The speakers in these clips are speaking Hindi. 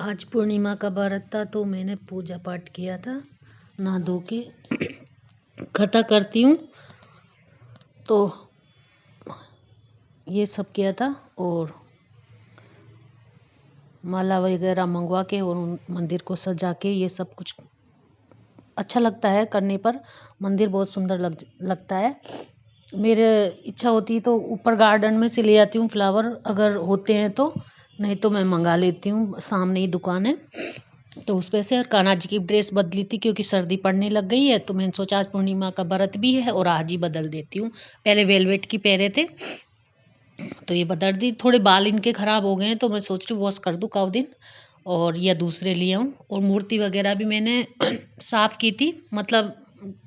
आज पूर्णिमा का व्रत था तो मैंने पूजा पाठ किया था। नहा धो के कथा करती हूँ तो ये सब किया था और माला वगैरह मंगवा के और मंदिर को सजा के ये सब कुछ अच्छा लगता है करने पर। मंदिर बहुत सुंदर लगता है। मेरे इच्छा होती है तो ऊपर गार्डन में से ले आती हूँ फ्लावर अगर होते हैं तो, नहीं तो मैं मंगा लेती हूँ, सामने ही दुकान है तो उस पे से। और कान्हा जी की ड्रेस बदली थी क्योंकि सर्दी पड़ने लग गई है तो मैंने सोचा आज पूर्णिमा का व्रत भी है और आज ही बदल देती हूँ। पहले वेलवेट की पहने थे तो ये बदल दी। थोड़े बाल इनके ख़राब हो गए हैं तो मैं सोच रही हूँ वॉश कर दूँ कब दिन और या दूसरे लिए आऊँ। और मूर्ति वगैरह भी मैंने साफ़ की थी, मतलब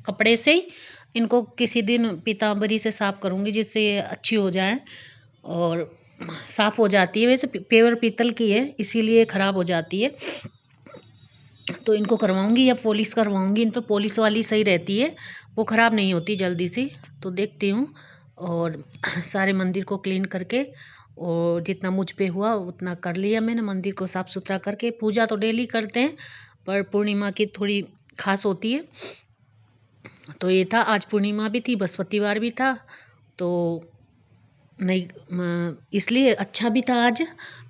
कपड़े से ही। इनको किसी दिन पीताम्बरी से साफ़ करूँगी जिससे ये अच्छी हो जाए और साफ़ हो जाती है। वैसे पेवर पीतल की है इसीलिए ख़राब हो जाती है तो इनको करवाऊंगी या पॉलिश करवाऊंगी। इन पे पॉलिश वाली सही रहती है, वो ख़राब नहीं होती जल्दी से। तो देखती हूँ और सारे मंदिर को क्लीन करके और जितना मुझ पे हुआ उतना कर लिया मैंने। मंदिर को साफ़ सुथरा करके, पूजा तो डेली करते हैं पर पूर्णिमा की थोड़ी खास होती है। तो ये था, आज पूर्णिमा भी थी, बृहस्पतिवार भी था तो नहीं इसलिए अच्छा भी था। आज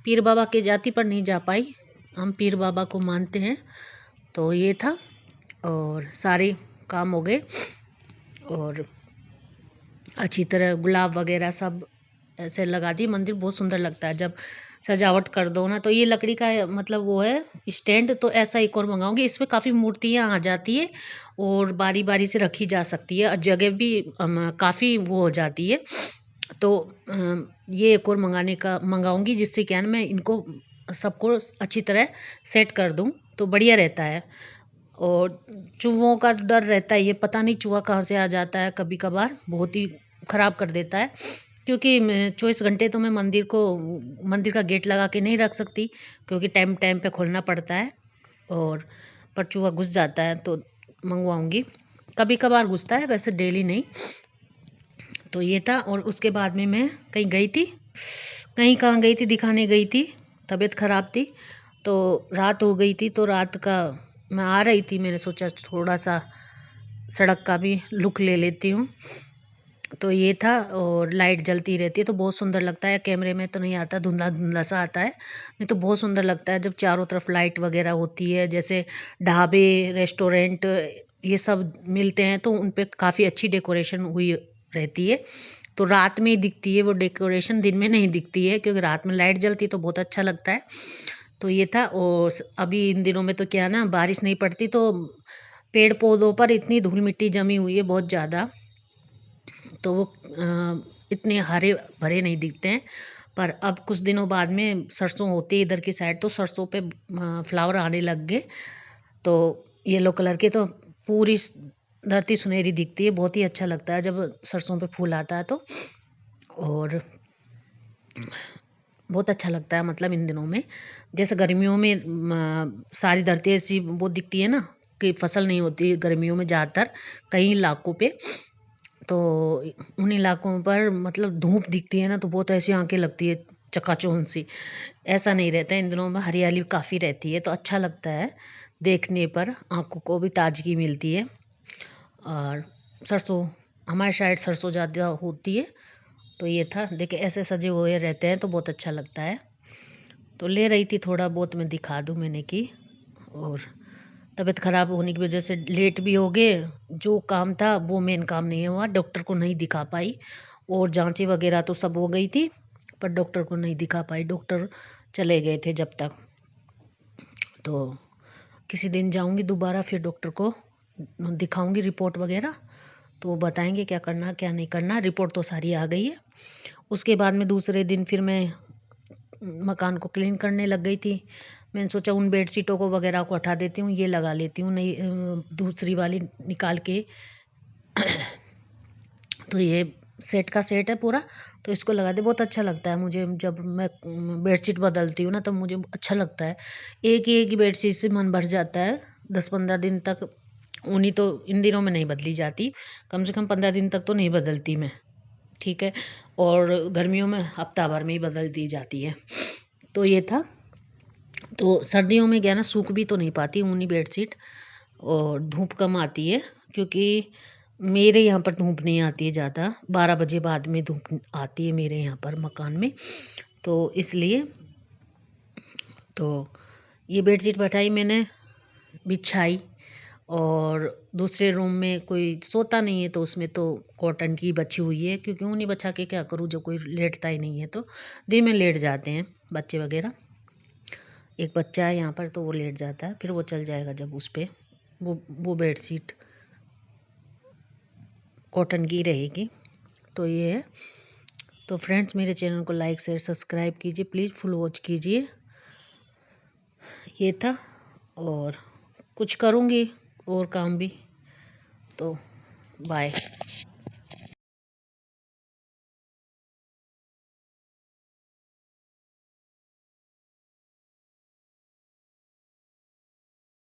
पीर बाबा के जाति पर नहीं जा पाई, हम पीर बाबा को मानते हैं तो ये था। और सारे काम हो गए और अच्छी तरह गुलाब वगैरह सब ऐसे लगा दी। मंदिर बहुत सुंदर लगता है जब सजावट कर दो ना। तो ये लकड़ी का मतलब वो है स्टैंड, तो ऐसा एक और मंगाऊंगी। इसमें काफ़ी मूर्तियाँ आ जाती है और बारी बारी से रखी जा सकती है और जगह भी काफ़ी वो हो जाती है। तो ये एक और मंगाऊंगी जिससे क्या है मैं इनको सबको अच्छी तरह सेट कर दूं तो बढ़िया रहता है। और चूहों का डर रहता है, ये पता नहीं चूहा कहाँ से आ जाता है, कभी कभार बहुत ही ख़राब कर देता है। क्योंकि 24 घंटे तो मैं मंदिर का गेट लगा के नहीं रख सकती क्योंकि टाइम टाइम पे खोलना पड़ता है। और पर चूहा घुस जाता है तो मंगवाऊंगी, कभी कभार घुसता है वैसे डेली नहीं। तो ये था। और उसके बाद में मैं कहीं गई थी, कहीं कहाँ गई थी, दिखाने गई थी, तबीयत ख़राब थी तो रात हो गई थी। तो रात का मैं आ रही थी, मैंने सोचा थोड़ा सा सड़क का भी लुक ले लेती हूँ तो ये था। और लाइट जलती रहती है तो बहुत सुंदर लगता है, कैमरे में तो नहीं आता, धुंधला धुंधला सा आता है, नहीं तो बहुत सुंदर लगता है जब चारों तरफ लाइट वगैरह होती है। जैसे ढाबे, रेस्टोरेंट ये सब मिलते हैं तो उन पे काफ़ी अच्छी डेकोरेशन हुई रहती है तो रात में ही दिखती है वो डेकोरेशन, दिन में नहीं दिखती है क्योंकि रात में लाइट जलती है तो बहुत अच्छा लगता है। तो ये था। और अभी इन दिनों में तो क्या ना, बारिश नहीं पड़ती तो पेड़ पौधों पर इतनी धूल मिट्टी जमी हुई है बहुत ज़्यादा, तो वो इतने हरे भरे नहीं दिखते हैं। पर अब कुछ दिनों बाद में सरसों होती है इधर की साइड तो सरसों पे फ्लावर आने लग गए तो येलो कलर के, तो पूरी धरती सुनहरी दिखती है। बहुत ही अच्छा लगता है जब सरसों पे फूल आता है तो। और बहुत अच्छा लगता है, मतलब इन दिनों में जैसे गर्मियों में सारी धरती ऐसी वो दिखती है ना कि फसल नहीं होती गर्मियों में ज़्यादातर कई इलाकों पे, तो उन इलाकों पर मतलब धूप दिखती है ना तो बहुत ऐसी आंखें लगती है चकाचौंध सी। ऐसा नहीं रहता है, इन दिनों में हरियाली काफ़ी रहती है तो अच्छा लगता है देखने पर, आंखों को भी ताजगी मिलती है। और सरसों, हमारे साइड सरसों ज़्यादा होती है तो ये था। देखिए ऐसे सजे हुए रहते हैं तो बहुत अच्छा लगता है। तो ले रही थी थोड़ा बहुत, मैं दिखा दूँ मैंने की। और तबीयत ख़राब होने की वजह से लेट भी हो गए, जो काम था वो मेन काम नहीं हुआ, डॉक्टर को नहीं दिखा पाई। और जांचें वगैरह तो सब हो गई थी पर डॉक्टर को नहीं दिखा पाई, डॉक्टर चले गए थे जब तक। तो किसी दिन जाऊंगी दोबारा फिर डॉक्टर को दिखाऊंगी, रिपोर्ट वगैरह तो वो बताएंगे क्या करना क्या नहीं करना। रिपोर्ट तो सारी आ गई है। उसके बाद में दूसरे दिन फिर मैं मकान को क्लीन करने लग गई थी। मैंने सोचा उन बेडशीटों को वगैरह को हटा देती हूँ, ये लगा लेती हूँ, नई दूसरी वाली निकाल के। तो ये सेट का सेट है पूरा, तो इसको लगा दे। बहुत अच्छा लगता है मुझे जब मैं बेडशीट बदलती हूँ ना तब मुझे अच्छा लगता है। एक ही बेडशीट से मन भर जाता है। 10-15 दिन तक ऊनी तो इन दिनों में नहीं बदली जाती, कम से कम 15 दिन तक तो नहीं बदलती मैं, ठीक है। और गर्मियों में हफ्ता भर में ही बदल दी जाती है। तो ये था। तो सर्दियों में क्या है ना, सूख भी तो नहीं पाती ऊनी बेडशीट, और धूप कम आती है, क्योंकि मेरे यहाँ पर धूप नहीं आती है ज़्यादा, 12 बजे बाद में धूप आती है मेरे यहाँ पर मकान में, तो इसलिए तो ये बेडशीट बैठाई मैंने, बिछाई, और दूसरे रूम में कोई सोता नहीं है तो उसमें तो कॉटन की बची हुई है, क्योंकि ऊनी बचा के क्या करूँ, जब कोई लेटता ही नहीं है तो दिन में लेट जाते हैं बच्चे वगैरह। एक बच्चा है यहाँ पर तो वो लेट जाता है, फिर वो चल जाएगा जब उस पर वो बेडशीट कॉटन की रहेगी। तो ये है। तो फ्रेंड्स, मेरे चैनल को लाइक शेयर सब्सक्राइब कीजिए प्लीज़, फुल वॉच कीजिए। ये था, और कुछ करूँगी और काम भी। तो बाय।